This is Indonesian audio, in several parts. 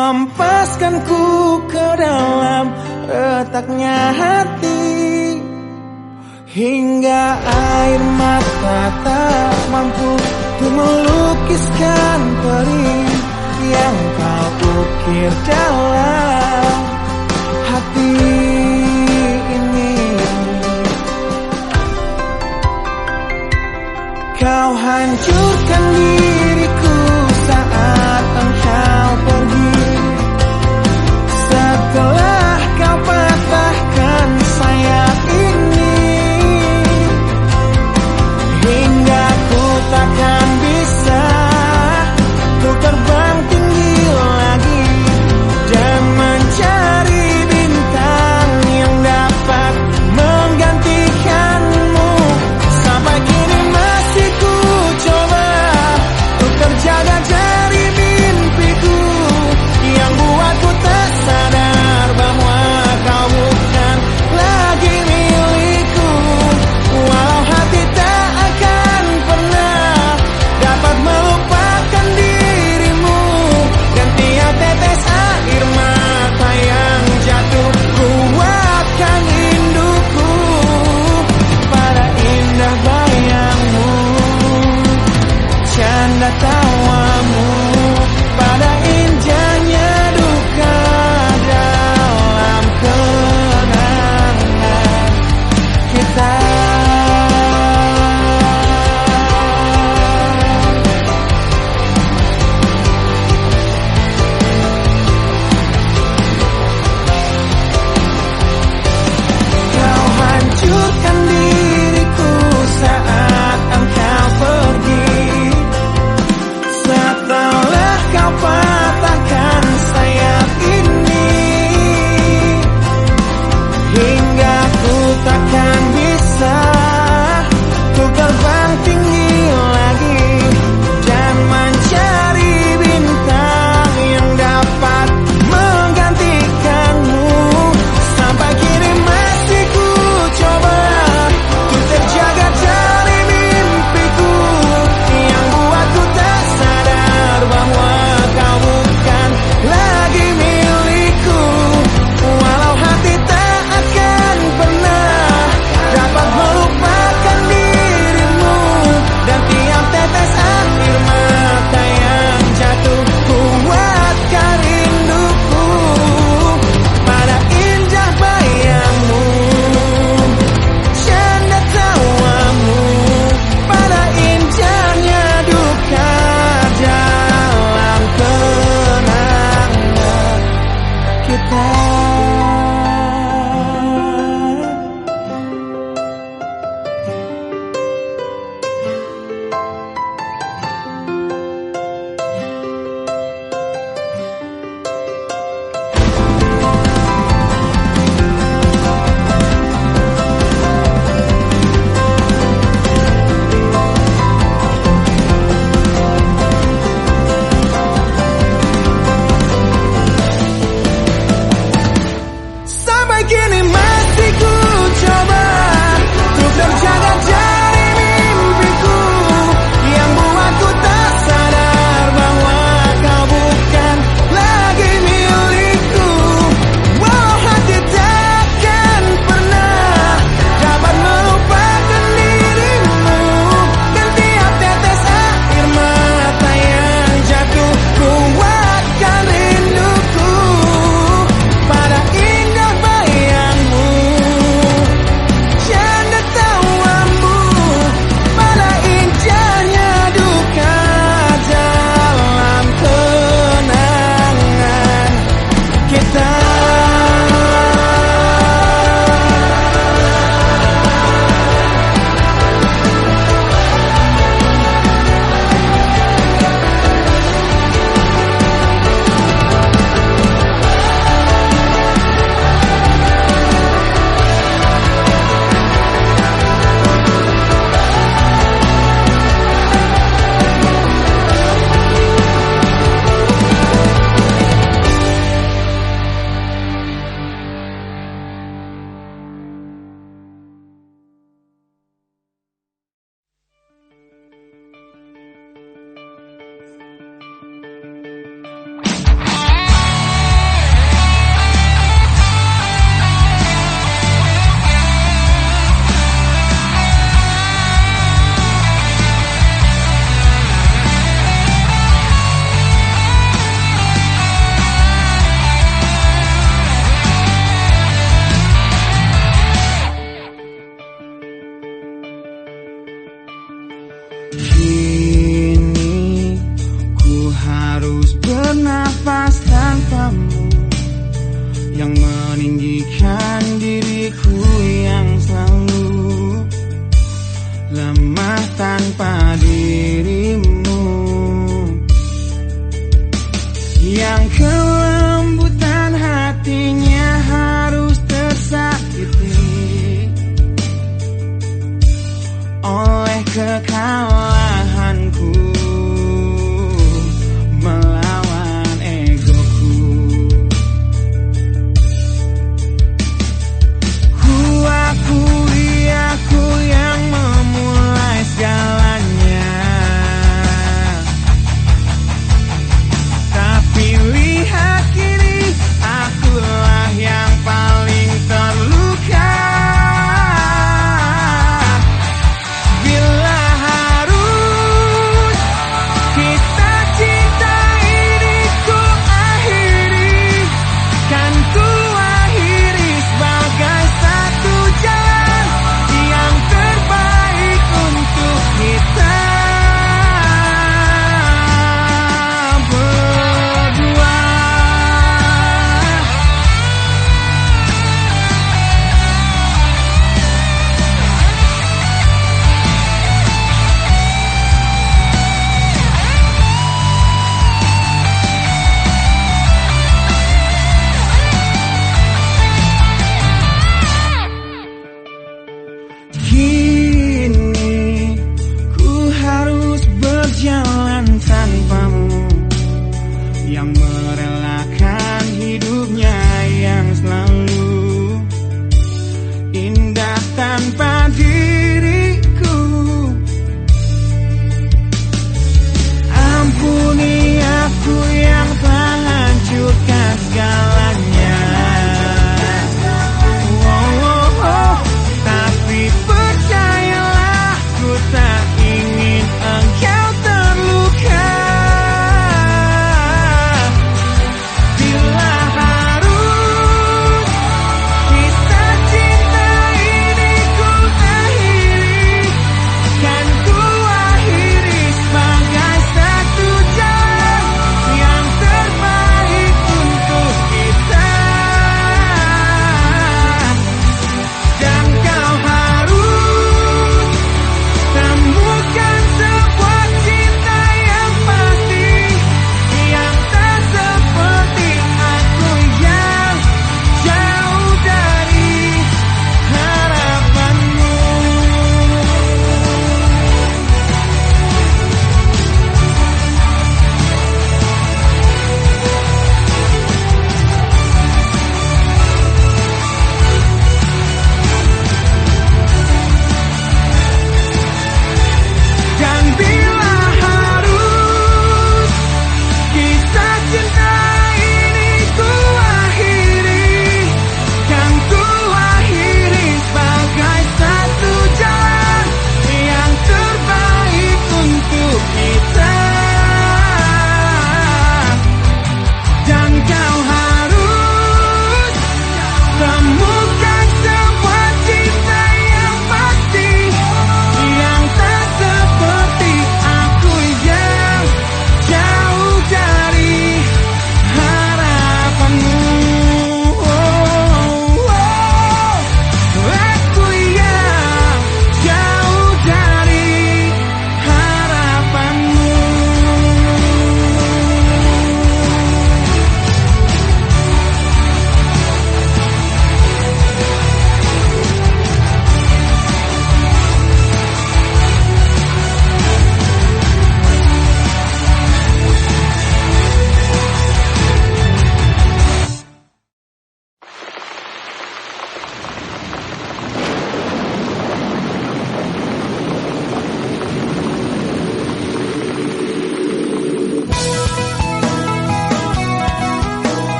hempaskanku ke dalam retaknya hati, hingga air mata tak mampu untuk melukiskan perih yang kau ukir dalam hati ini. Kau hancurkan diriku saat engkau pergi, setelah kau patahkan sayap ini, hingga ku takkan bisa ku terbang tinggi lagi dan yang meninggikan diriku yang selalu lemah tanpa dirimu, yang kelembutan hatinya harus tersakiti oleh kekalahanku melawan egoku. Ku akui aku yang memulai segalanya, tapi lihat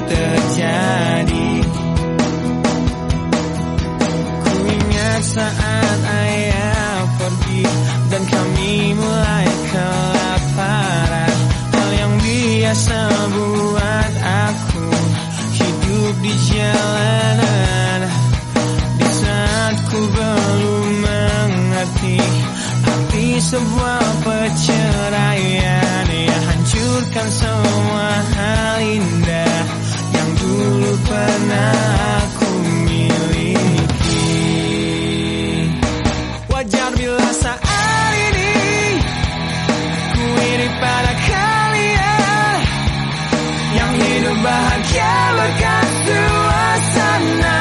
terjadi. Ku ingat saat ayah pergi dan kami mulai kelaparan. Hal yang biasa buat aku hidup di jalanan. Di saat ku belum mengerti arti sebuah perceraian yang hancurkan semua hal indah yang dulu pernah aku miliki. Wajar bila saat ini ku iri pada kalian yang hidup bahagia berkat suasana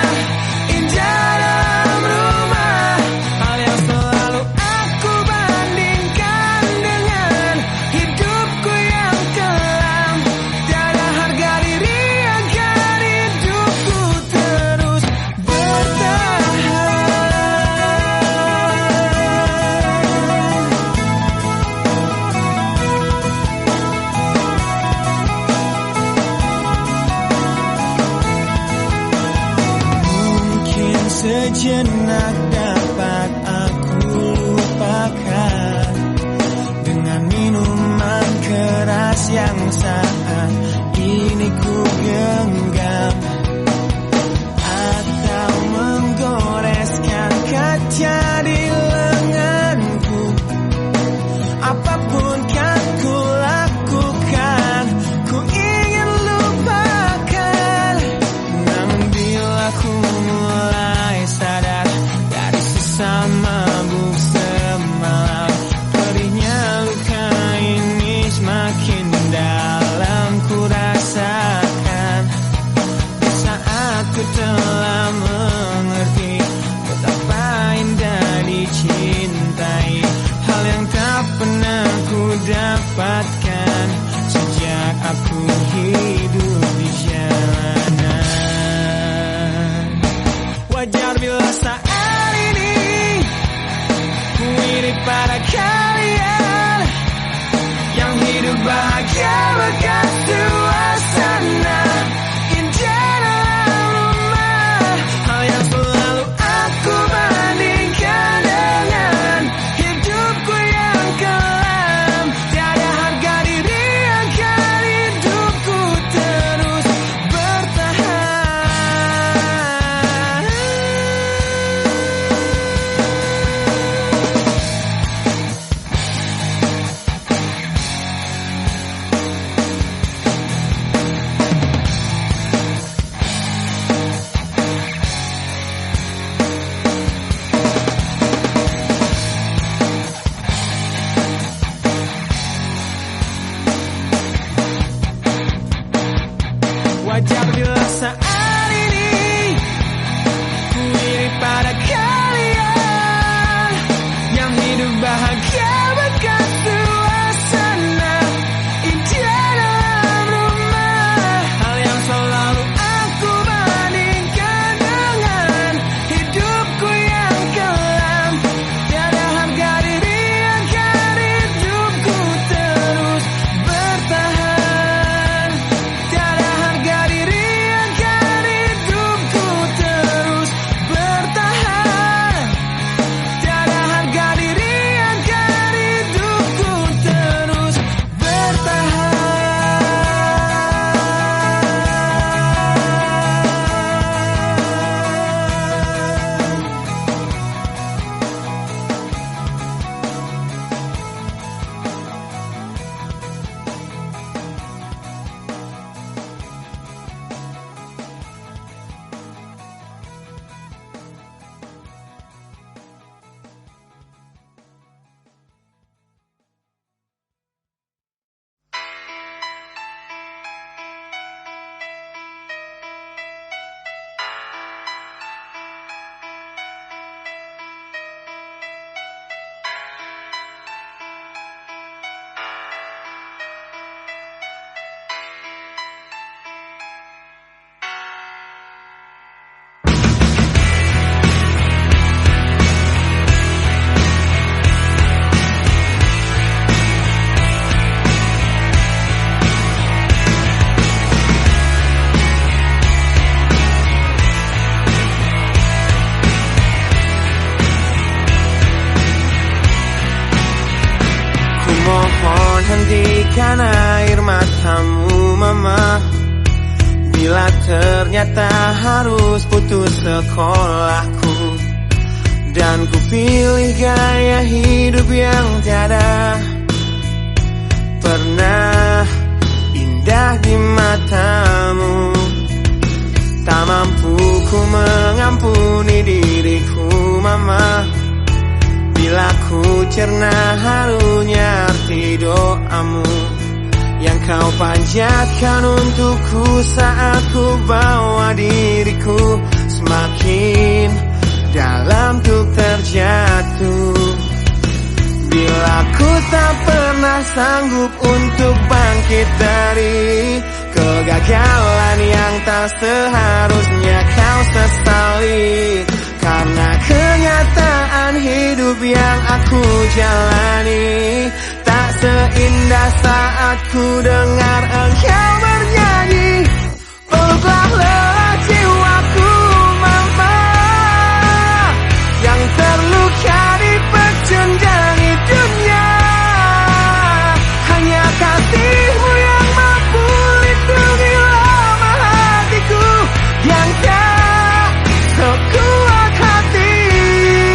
indah dalam rumah. Hal yang selalu aku bandingkan dengan hidupku yang kelam. Tiada harga diri agar hidupku terus bertahan. Mungkin sejenak dapat aku lupakan dengan minuman keras yang saat ini ku genggam, atau menggoreskan kaca di lenganku. Apapun kan ku lakukan, ku ingin lupakan. Namun bila ku mulai sadar dari Ku mohon hentikan air matamu mama, bila ternyata harus putus sekolahku. Dan ku pilih gaya hidup yang tiada pernah indah di matamu. Tak mampu ku mengampuni diriku mama, bila ku cerna harunya arti doamu yang kau panjatkan untukku saat ku bawa diriku semakin dalam untuk terjatuh. Bila ku tak pernah sanggup untuk bangkit dari kegagalan yang tak seharusnya kau sesali, karena kenyataan hidup yang aku jalani tak seindah saat ku dengar engkau bernyanyi. Peluklah lelah jiwaku mama, yang terluka di pecundangi dunia. Hanya kasihmu yang mampu lindungi lemah hatiku yang tak sekuat hatimu.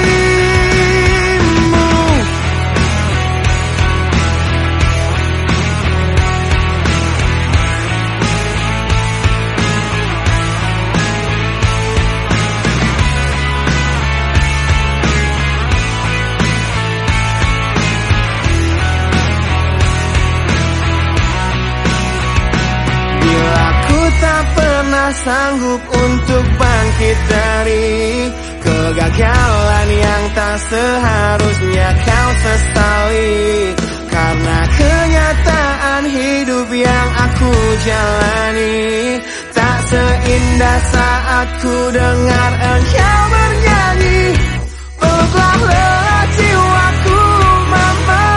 Bila ku tak pernah sanggup untuk bangkit dari kegagalan yang tak seharusnya kau sesali, karena kenyataan hidup yang aku jalani tak seindah saat ku dengar engkau bernyanyi. Peluklah lelah jiwaku mama,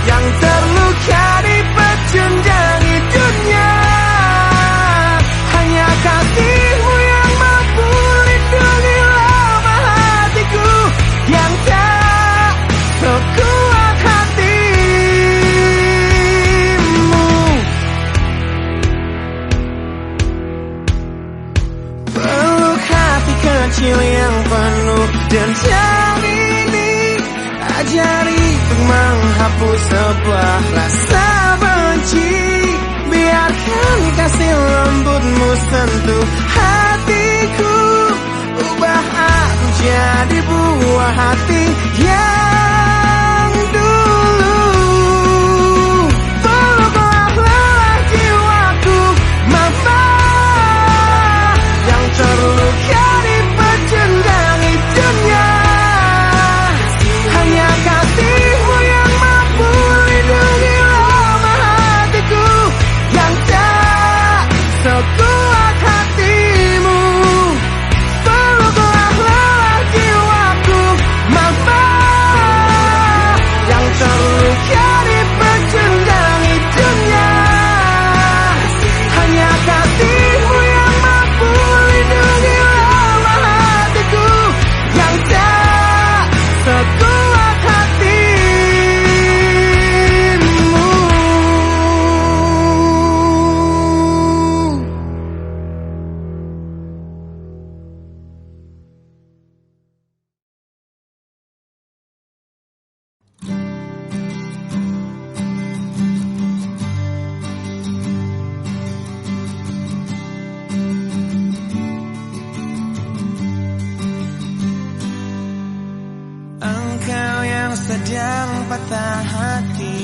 yang terluka di pecundangi dunia. Hanya kasihmu yang mampu lindungi lemah hatiku yang tak sekuat hatimu. Peluk hati kecil yang penuh dendam ini, ajari untuk menghapus sebuah rasa benci. Biarkan kasih lembutmu sentuh hatiku, ubah aku jadi buah hati yang dulu. Peluklah lelah jiwaku mama, yang terluka di pecundangi dunia. Hanya kasihmu yang mampu lindungi lemah hatiku yang tak sekuat hatimu. Peluklah lelah jiwaku mama, yang terluka di pecundangi dunia. Hanya kasihmu yang mampu lindungi lemah hatiku yang tak sekuat hatimu. Engkau yang sedang patah hati,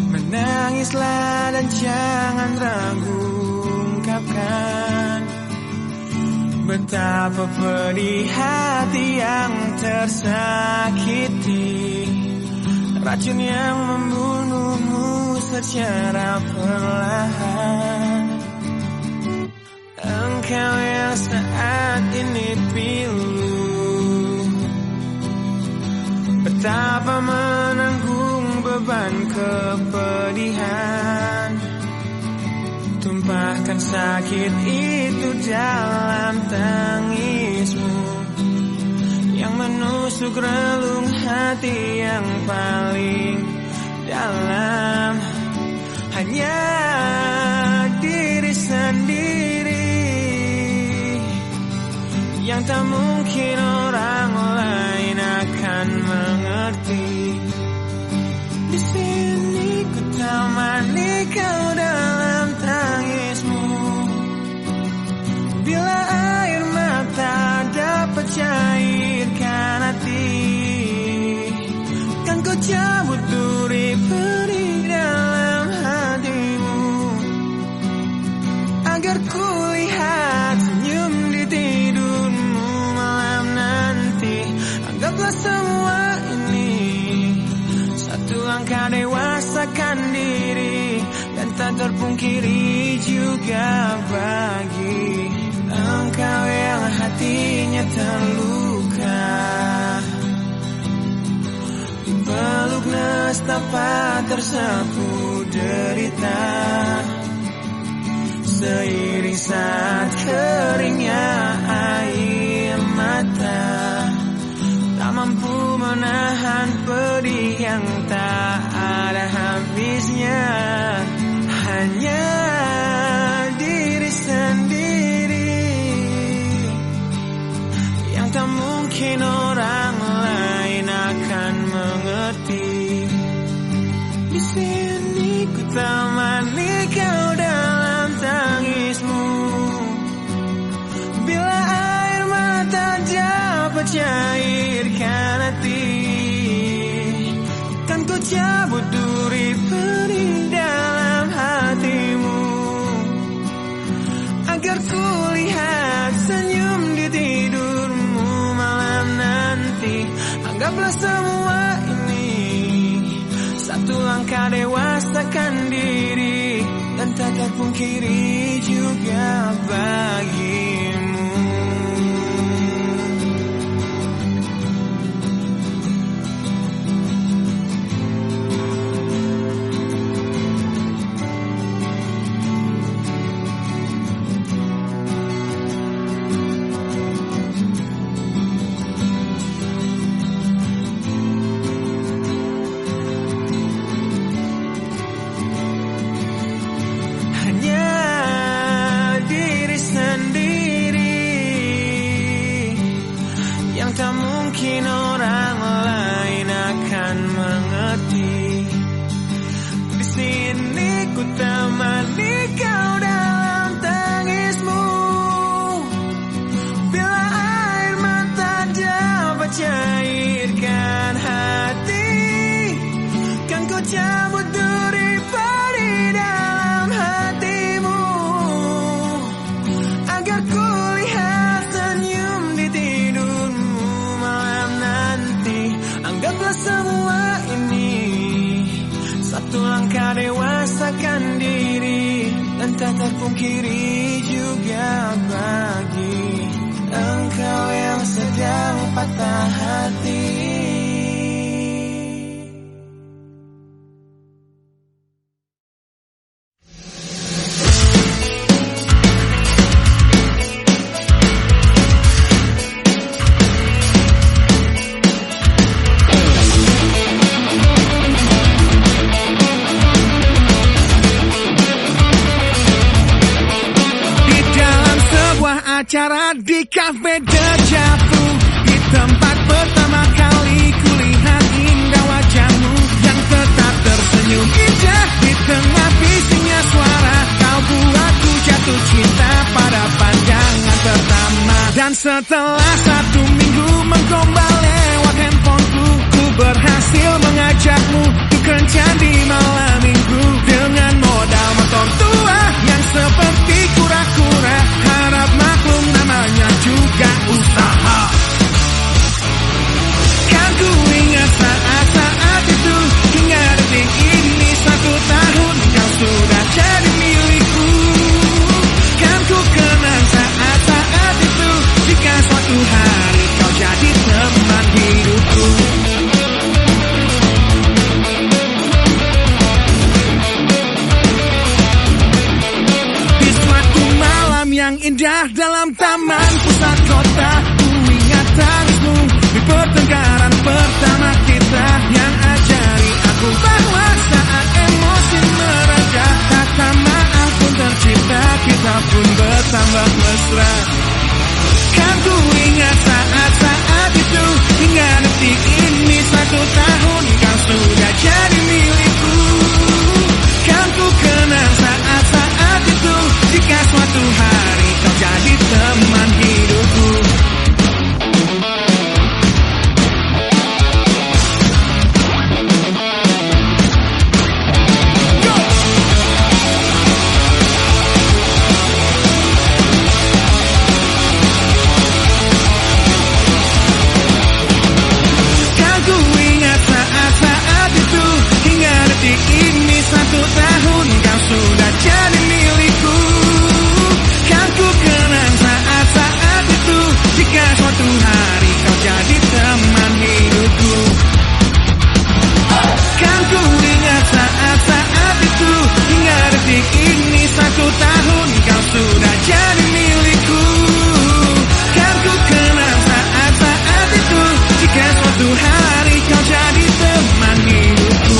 menangislah dan jangan ragu ungkapkan betapa pedih hati yang tersakiti, racun yang membunuhmu secara perlahan. Engkau yang saat ini pilu, betapa menanggung beban kepedihan. Tumpahkan sakit itu dalam tangismu yang menusuk relung hati yang paling dalam. Hanya diri sendiri yang tak mungkin orang lain akan mengerti. Di sini ku temani kau dalam tangismu. Bila air mata dapat cairkan hati, kan ku cabut duri perih dalam hatimu, agar ku lihat senyum di tidurmu malam nanti. Anggaplah semua ini satu langkah dewasakan diri, dan tak terpungkiri juga bagi engkau yang hatinya terluka. Dipeluk nestapa tersapu derita, seiring saat keringnya air mata, tak mampu menahan pedih yang tak ada habisnya. Hanya diri sendiri yang tak mungkin orang lain akan mengerti. Di sini ku temani kau dalam tangismu. Bila air mata dapat cairkan hati, kan ku cabut duri perih dalam hatimu, agar ku lihat senyum di tidurmu malam nanti. Anggaplah semua ini satu langkah dewasakan diri, dan tak terpungkiri juga bagimu. Tak mungkin orang lain akan mengerti. Di sini ku temani kau dalam tangismu. Bila air mata dapat cairkan hati, kan ku cabut duri perih dalam hatimu, agar ku lihat senyum di tidurmu malam nanti. Anggaplah semua ini satu langkah dewasakan diri, dan tak terpungkiri juga bagi engkau yang sedang patah hati. Acara di Cafe Deja Vu, di tempat pertama kali kulihat indah wajahmu yang tetap tersenyum indah. Di tengah bisingnya suara, kau buatku jatuh cinta pada pandangan pertama. Dan setelah 1 minggu menggombal lewat handphoneku, ku berhasil mengajakmu ke kencan di malam minggu. Dengan modal motor tua yang seperti kura-kura, harap maklum namanya juga usaha. Kan ku ingat saat-saat itu, hingga detik ini 1 tahun kau sudah jadi milikku. Kan ku kenang saat-saat itu, jika suatu hari sudah jadi milikku. Kan ku kenang saat-saat itu, jika suatu hari kau jadi teman hidupku. Satu tahun kau sudah jadi milikku. Kan ku kenang saat-saat itu, jika suatu hari kau jadi teman hidupku. Kan ku ingat saat-saat itu, hingga detik ini satu tahun kau sudah jadi milikku. Kan ku kenang saat-saat itu, jika suatu hari kau jadi teman hidupku.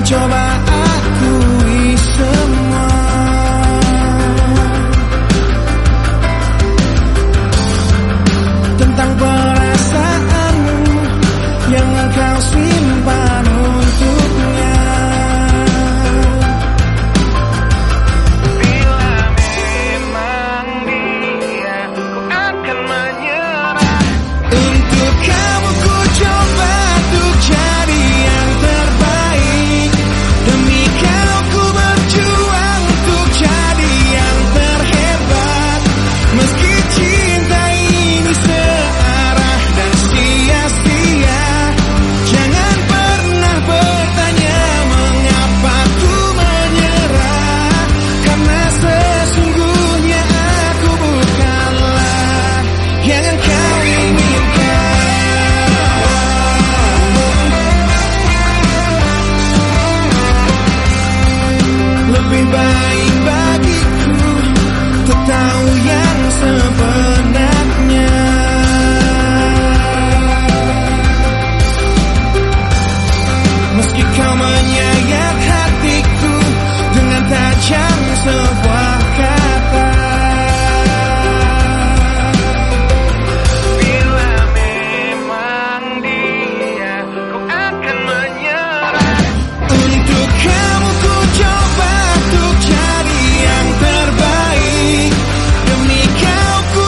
Coba akui semua tentang perasaanmu yang kau simpan untuknya. Bila memang dia, ku akan menyerah. Untuk kamu ku coba untuk jadi yang terbaik. Demi kau ku berjuang untuk jadi yang terhebat. Meski cinta ini searah dan sia-sia, jangan pernah bertanya mengapa ku menyerah. Karena sesungguhnya aku bukanlah yang kau inginkan. Lebih baik bagiku untuk tahu yang sebenarnya. Meski kau menyayat hatiku dengan tajam sebuah kata. Bila memang dia, ku akan menyerah. Untuk kamu ku coba untuk jadi yang terbaik. Demi kau ku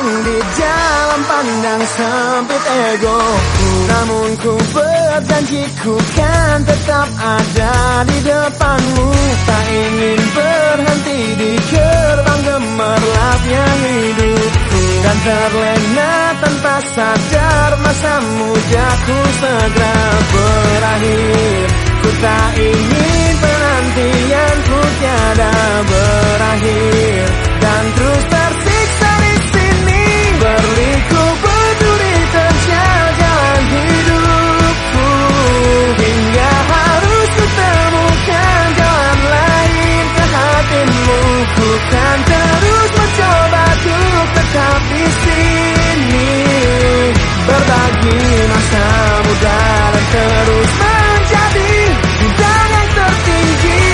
di dalam pandang sempit egoku. Namun ku berjanji ku kan tetap ada di depanmu. Tak ingin berhenti di gerbang gemerlapnya hidupku. Dan terlena tanpa sadar masa mudaku segera berakhir. Ku tak ingin penantianku tiada berakhir. Dan terus tersiksa di sini berliku berduri terjal jalan hidupku. Hingga harus kutemukan jalan lain ke hatimu. Ku kan terus mencoba untuk tetap di sini, berbagi masa muda dan terus menjadi bintang yang tertinggi.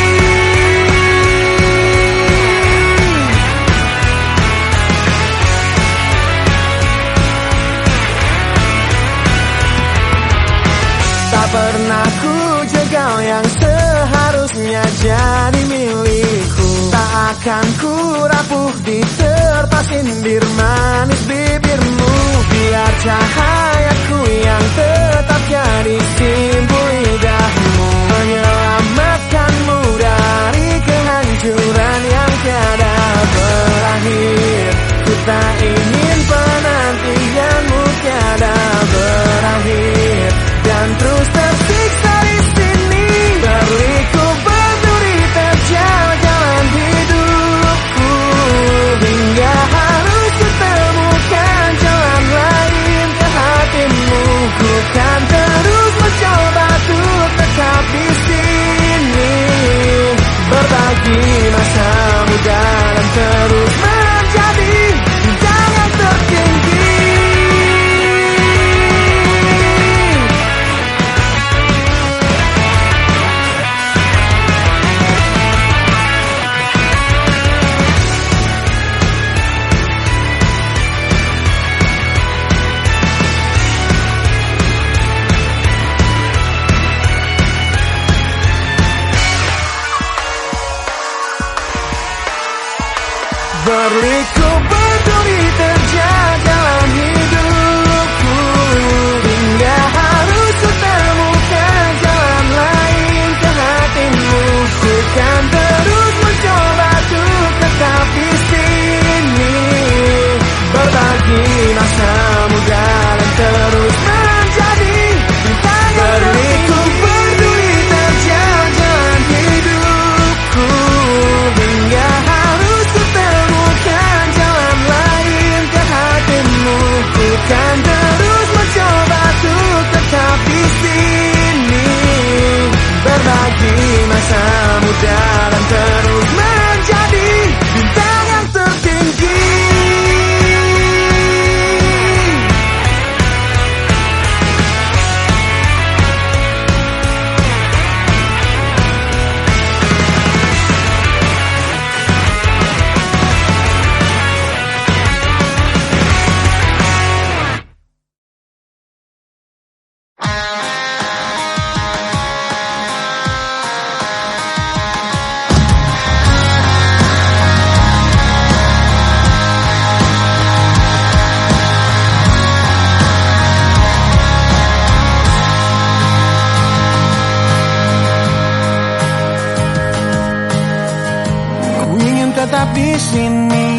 Tak pernah ku jegal yang seharusnya jadi milikku. Tak akan ku rapuh di terpa sindir manis bibirmu. Biar cahayaku yang tetap jadi simbol lidahmu, menyelamatkanmu dari kehancuran yang tiada berakhir. Ku tak ingin penantianmu tiada berakhir. Dan terus tersiksa di sini berliku berduri terjal jalan hidupku. Hingga harus kutemukan jalan lain ke hatimu. Ku kan terus mencoba untuk tetap di sini, berbagi masa muda dan terus menjadi bintang yang tertinggi. Berliku berduri terjal jalan hidupku. Hingga harus kutemukan jalan lain ke hatimu. Ku kan terus mencoba untuk tetap di sini, berbagi masa muda dan terus menjadi bintang yang berliku berduri terjal jalan hidupku. Hingga harus kutemukan jalan lain ke hatimu. Ku kan terus mencoba untuk tetap di sini, berbagi masa muda dan terus menjadi bintang yang tertinggi. Tetap di sini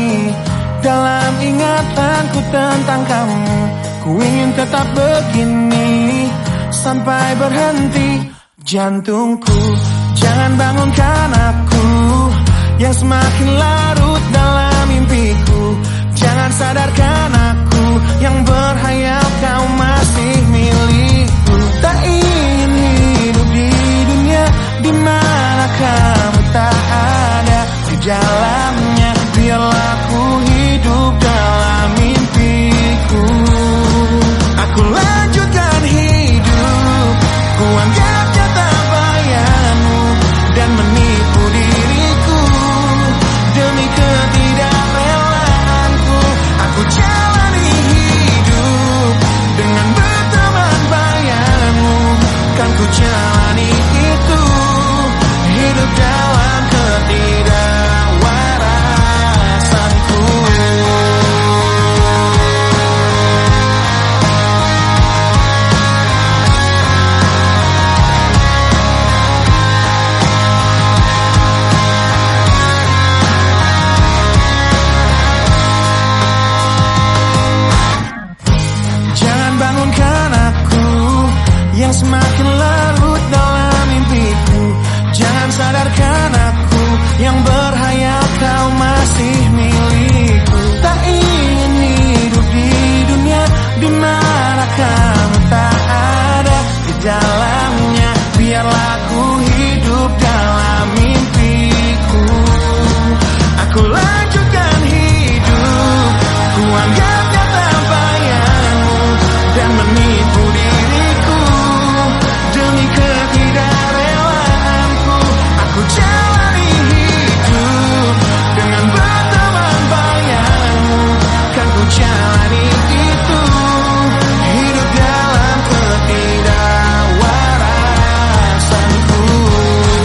dalam ingatanku tentang kamu. Ku ingin tetap begini sampai berhenti jantungku. Jangan bangunkan aku yang semakin larut dalam mimpiku. Jangan sadarkan aku yang berhayal kau masih milikku. Tak ingin hidup di dunia di mana kamu tak ada di dalamnya. Biarlah ku hidup dalam mimpiku. Aku lanjutkan hidup, ku anggap nyata bayanganmu dan menipu diriku demi ketidakrelaanku. Aku jalani hidup yang semakin larut dalam mimpiku. Jangan sadarkan aku yang berhayal kau masih milikku. Tak ingin hidup di dunia di mana kamu tak ada di dalamnya. Biarlah ku hidup dalam mimpiku. Aku lanjutkan hidup, ku anggapnya tanpa bayangmu dan menipu diriku demi ketidakrewaanku. Aku jalani hidup dengan berteman bayangmu, kan ku jalani itu hidup dalam ketidakwarasanku.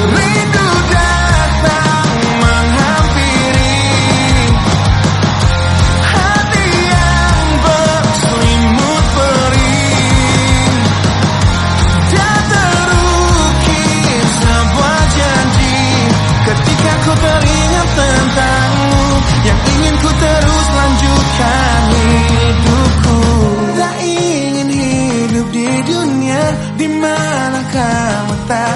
Rindu datang menghampiri hati yang berselimut perih, dan terukir sebuah janji ketika ku teringat tentangmu yang ingin ku terus lanjutkan hidupku. Tak ingin hidup di dunia di mana kamu tak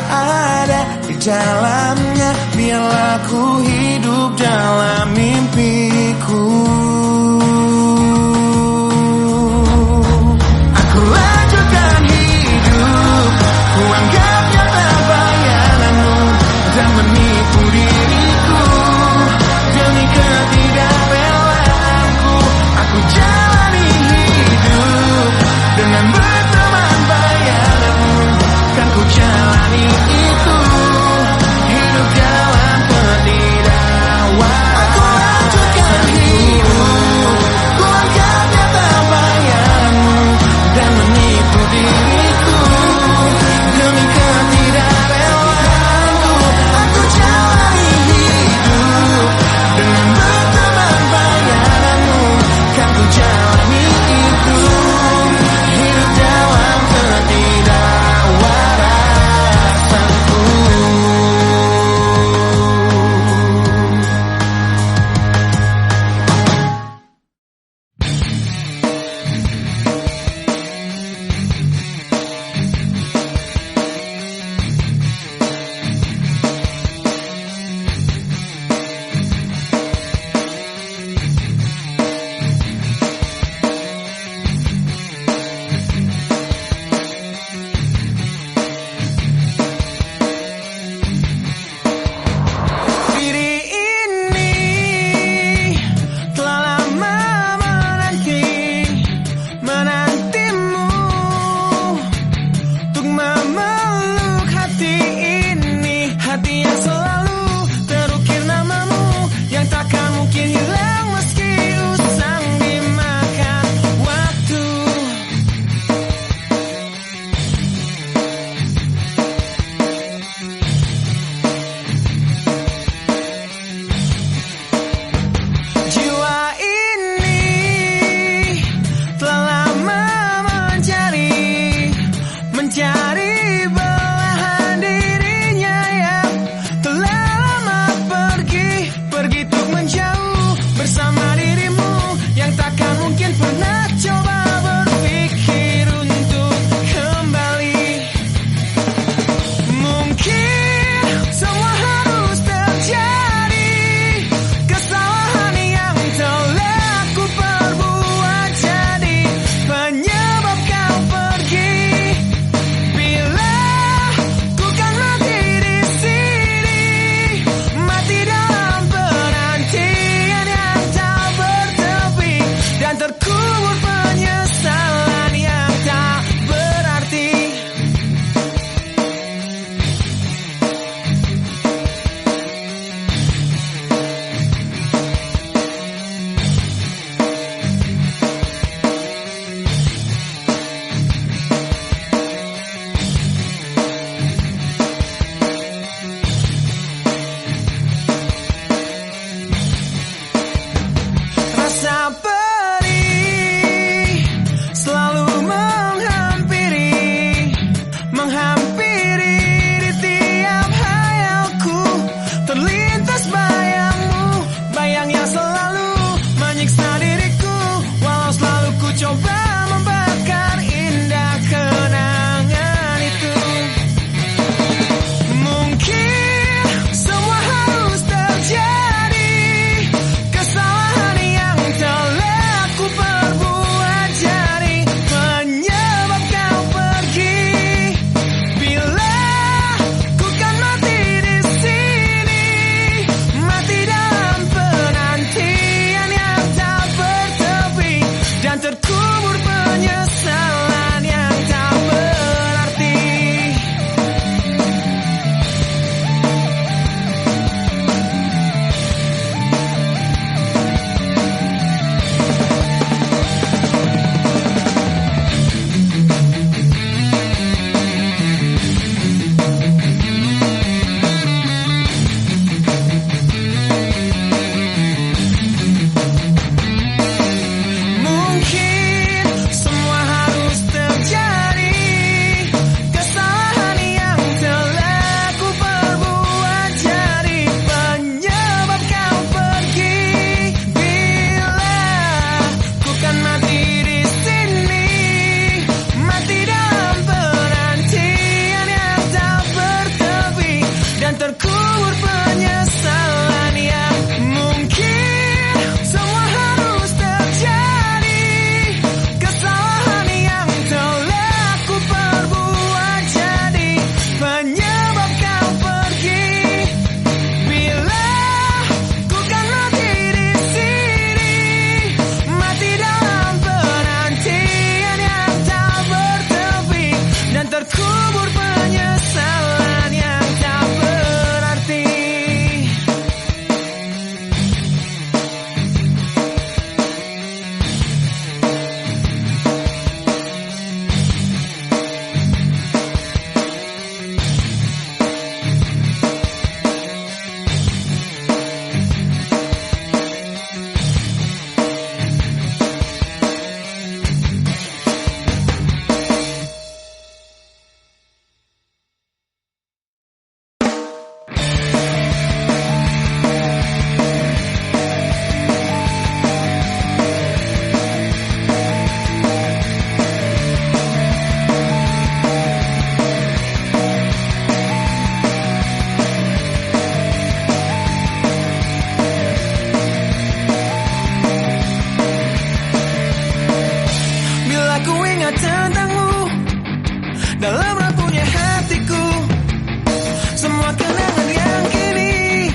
ada di dalamnya. Biarlah ku hidup dalam mimpiku. Aku lanjutkan hidup, ku anggapnya tak bayanganmu dan menipu diriku demi ketidakrewaanku. Aku jalani hidup dengan berteman bayanganmu, kan ku jalani itu hidup dalam ketidakwaranku. Aku lanjutkan hidup, tentangmu dalam rapuhnya hatiku. Semua kenangan yang kini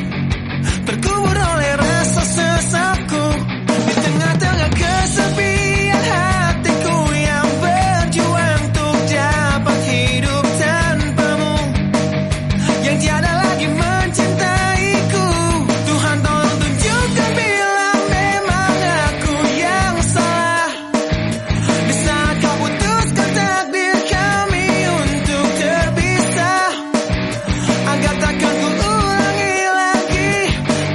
terkubur oleh rasa sesatku di tengah-tengah kesepian hatiku yang berjuang untuk dapat hidup tanpamu, yang tiada lagi mencintaiku. Tuhan tolong tunjukkan bila memang aku yang salah, di saat kau putuskan takdir kami untuk terpisah, agar takkan ku ulangi lagi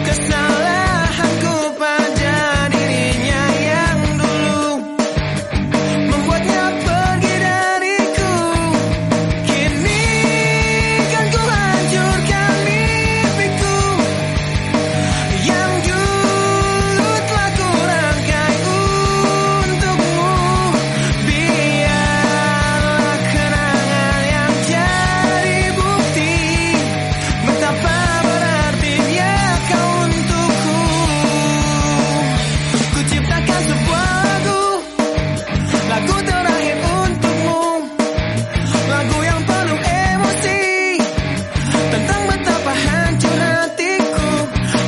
kesalahanku pada dirinya yang dulu membuatnya pergi dariku. Kini kan ku hancurkan mimpiku yang dulu telah ku rangkai untukmu. Biarlah kenangan yang jadi bukti betapa berartinya kau untukku. Ku ciptakan sebuah lagu terakhir untukmu, lagu yang penuh emosi tentang betapa hancur hatiku.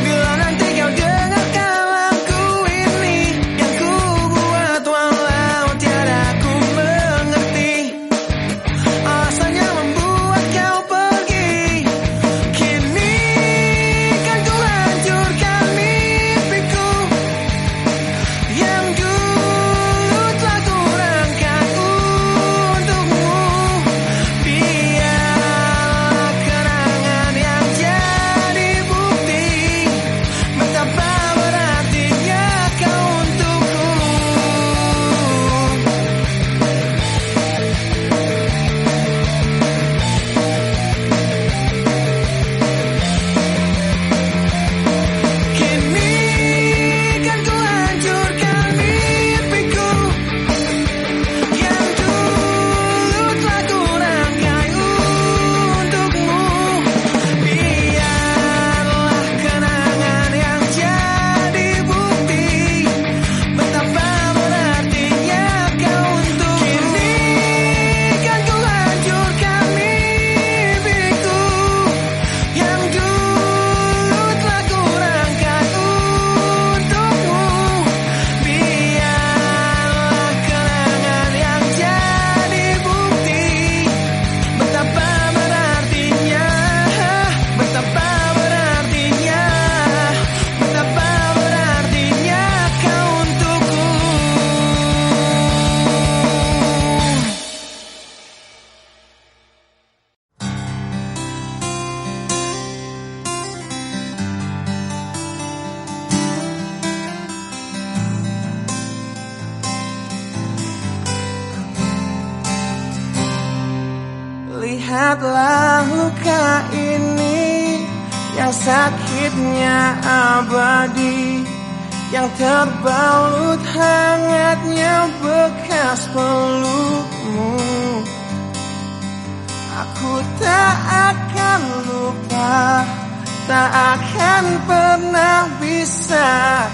Bila nanti kau dengarkan lagu ini yang ku buat, walau tiada ku mengerti alasannya membuat kau pergi. Kini kan ku hancurkan mimpiku yang dulu telah ku rangkai untukmu. Biarlah kenangan yang jadi bukti betapa berartinya kau untukku. Kini kan ku hancurkan mimpiku yang dulu telah ku rangkai untukmu. Biarlah kenangan yang jadi bukti betapa berartinya kau untukku. Kini kan ku hancurkan mimpiku yang dulu telah ku rangkai untukmu. Biarlah kenangan yang jadi bukti betapa berartinya, betapa berartinya, betapa berartinya kau untukku. Lihatlah luka ini yang sakitnya abadi, yang terbalut hangatnya bekas pelukmu. Aku tak akan lupa, tak akan pernah bisa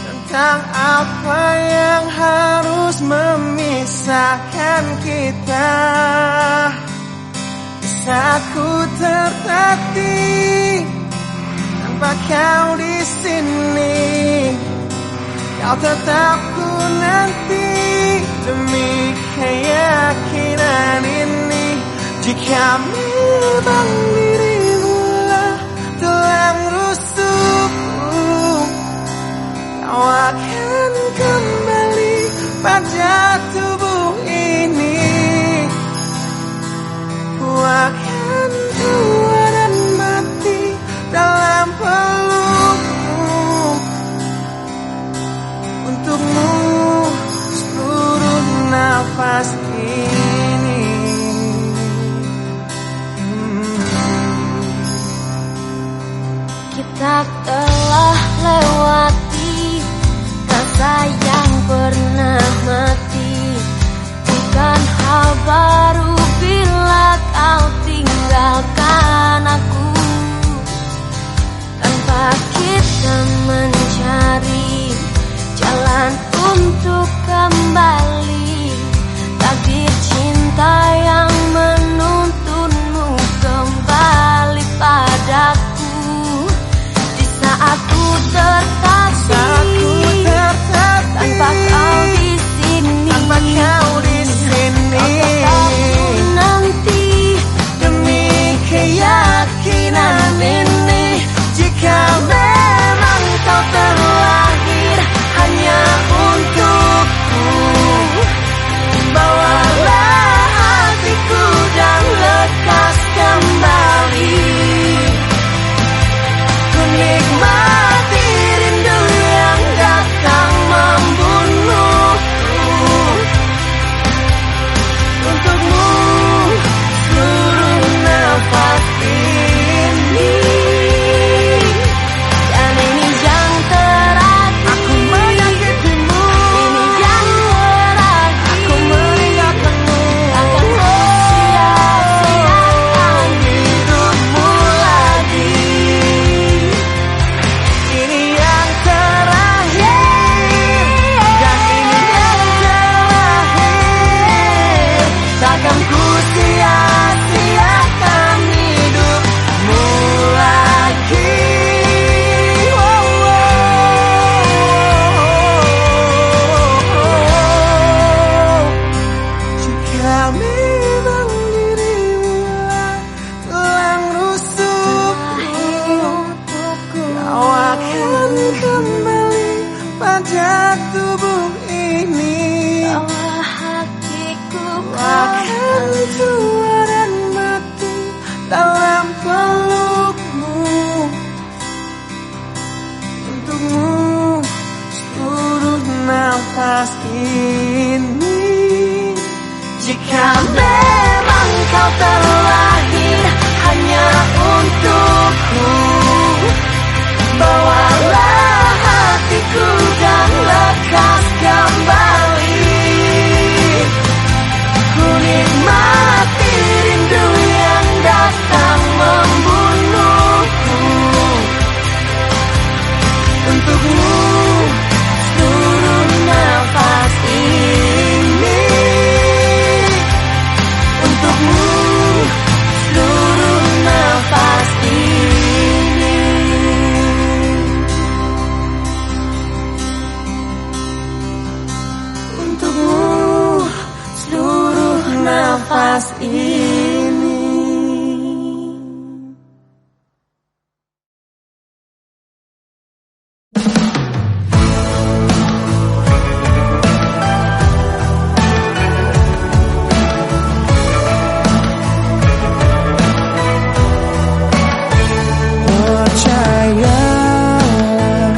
tentang apa yang harus memisahkan kita. Saat ku tertatih tanpa kau di sini, kau tetap ku nanti demi keyakinan ini. Jika memang dirimu telah rusukku, kau akan kembali pada tubuh ini. Ku akan tua dan mati dalam pelukmu. Untukmu seluruh nafas ini. Kita telah lewati rasa yang pernah mati. Bukan hal baru bila kau tinggalkan aku, tanpa kita mencari jalan untuk kembali. Takdir memang dirimu tulang rusukku, kau akan kembali pada tubuh ini. Bawa hatiku akan tua dan mati dalam pelukmu. Untukmu seluruh nafas ini. Jika memang kau terlahir hanya untukku, bawalah hatiku dan lekas kembali. Ku nikmati rindu yang datang membunuhku. Untukmu seluruh nafas ini. Untukmu seluruh nafas ini. Untukmu seluruh nafas ini. Percayalah,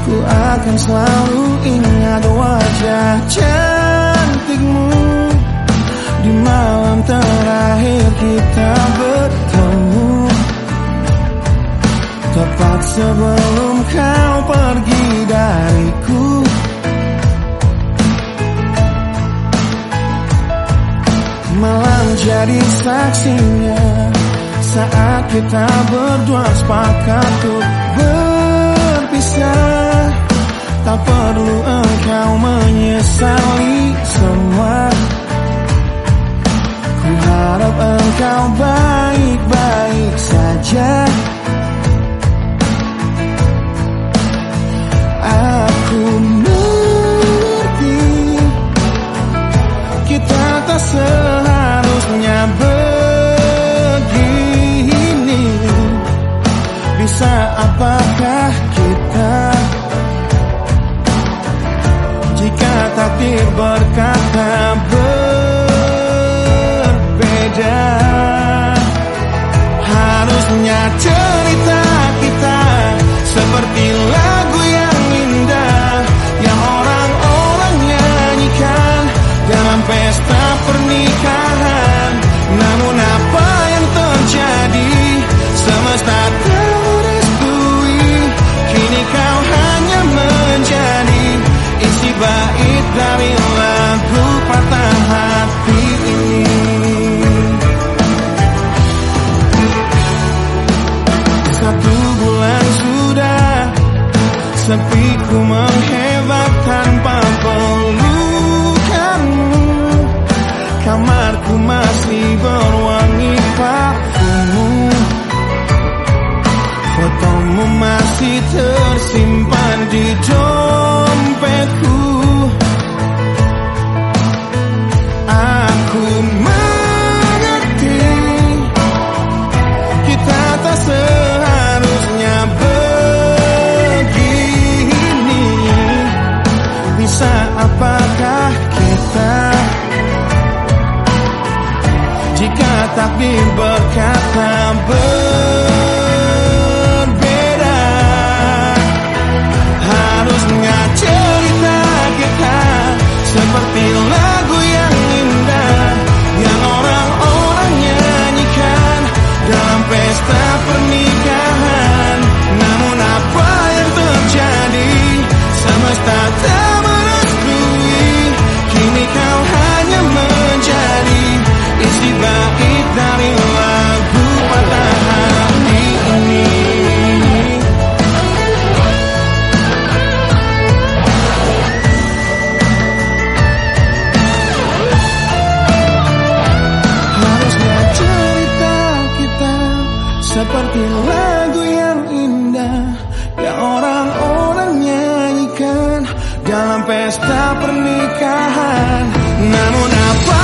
ku akan selalu ingat wajah cantikmu di malam terakhir kita bertemu, tepat sebelum kau pergi dariku. Malam jadi saksinya saat kita berdua sepakat untuk berpisah. Tak perlu engkau menyesali semua. Ku harap engkau baik-baik saja. Aku mengerti kita tak seharusnya begini. Bisa apakah kita jika takdir berkata berbeda? Harusnya cerita kita seperti lagu yang indah yang orang-orang nyanyikan dalam pesta pernikahan. Namun apa yang terjadi? Semesta tak merestui. Kini kau hanya menjadi isi bait dari lagu patah hati ini. Satu bulan sudah sepi ku menghebat tanpa pelukanmu. Kamarku masih berwangi parfummu. Fotomu masih tersimpan di dompetku. Aku mengerti kita tak seharusnya begini. Bisa apakah kita jika takdir berkata berbeda? Harusnya cerita kita seperti lagu yang indah yang orang-orang nyanyikan dalam pesta pernikahan. Namun apa yang terjadi? Semesta tak merestui. Kini kau hanya menjadi isi bait dari lagu patah hati ini. Harusnya cerita kita seperti lagu yang indah yang orang-orang nyanyikan dalam pesta pernikahan. Namun apa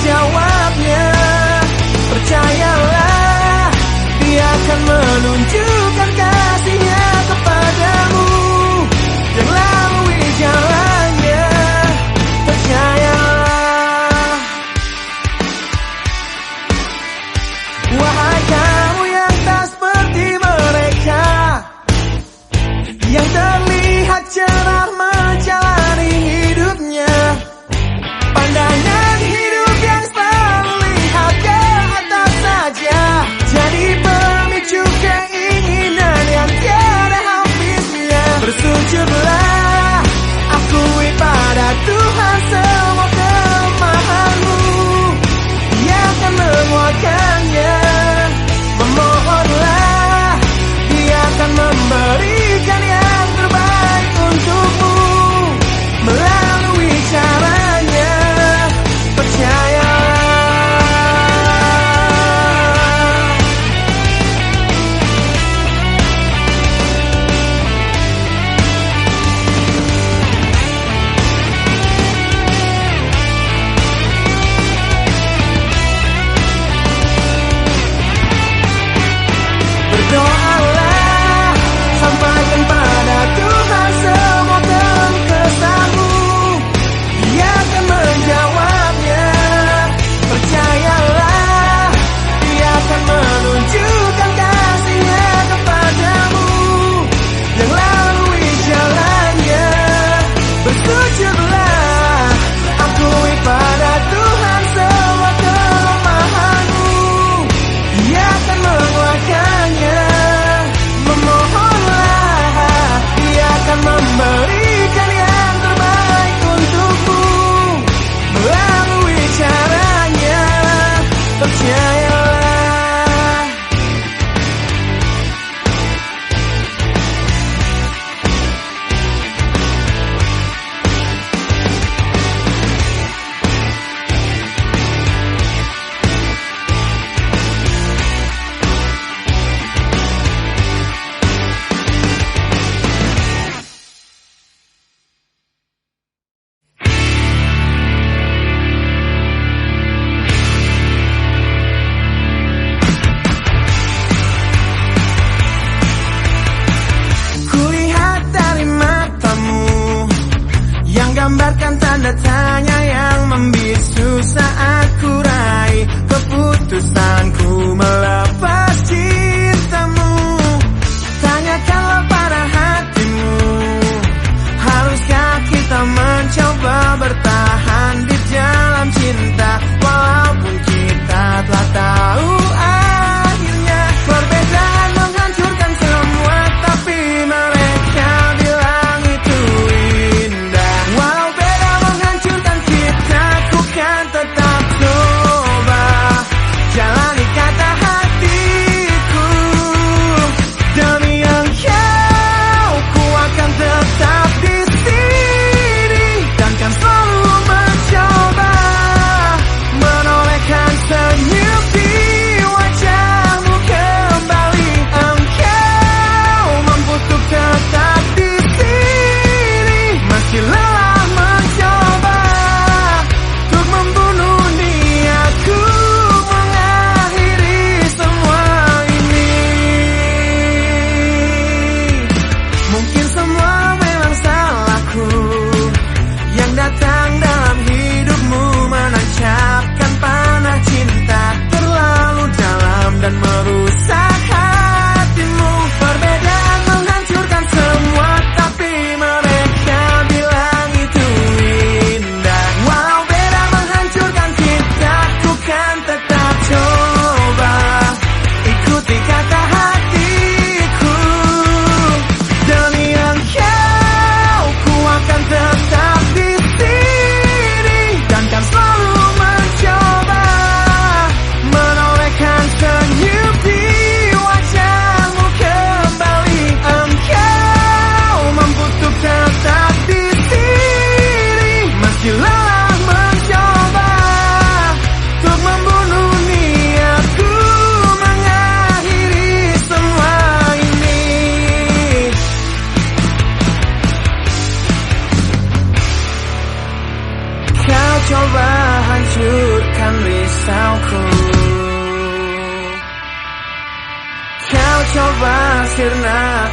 jawabnya. Percayalah, dia akan menunjukkan kasihnya kepadamu. Yang lalui jalannya, percayalah. Wahai kamu yang tak seperti mereka, yang terlihat cerah menjalani hidupnya. Pandangan hidup yang selalu lihat ke atas saja, jadi pemicu keinginan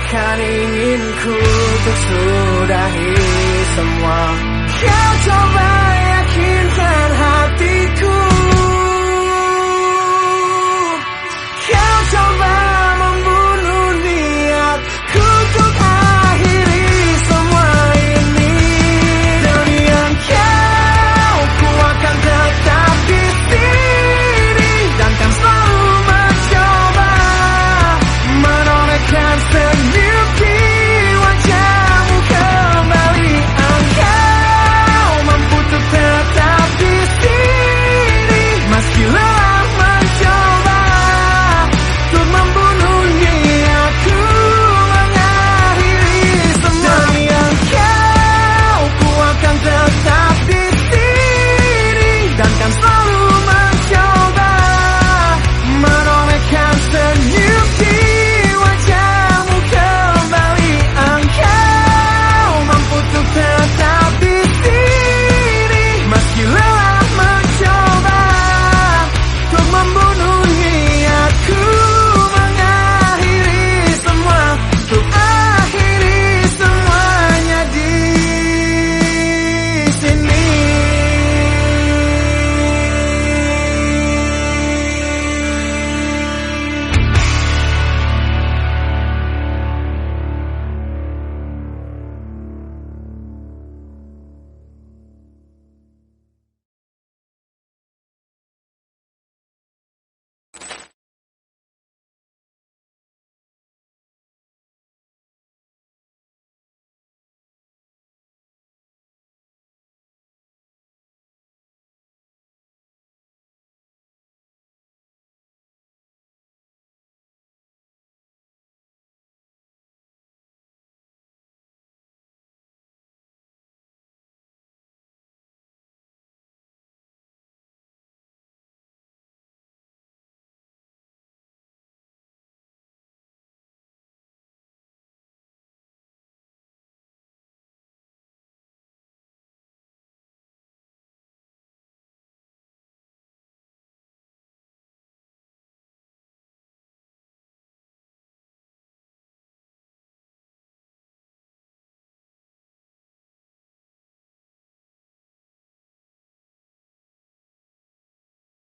Bahkan ingin ku untuk sudahi semua. Kau coba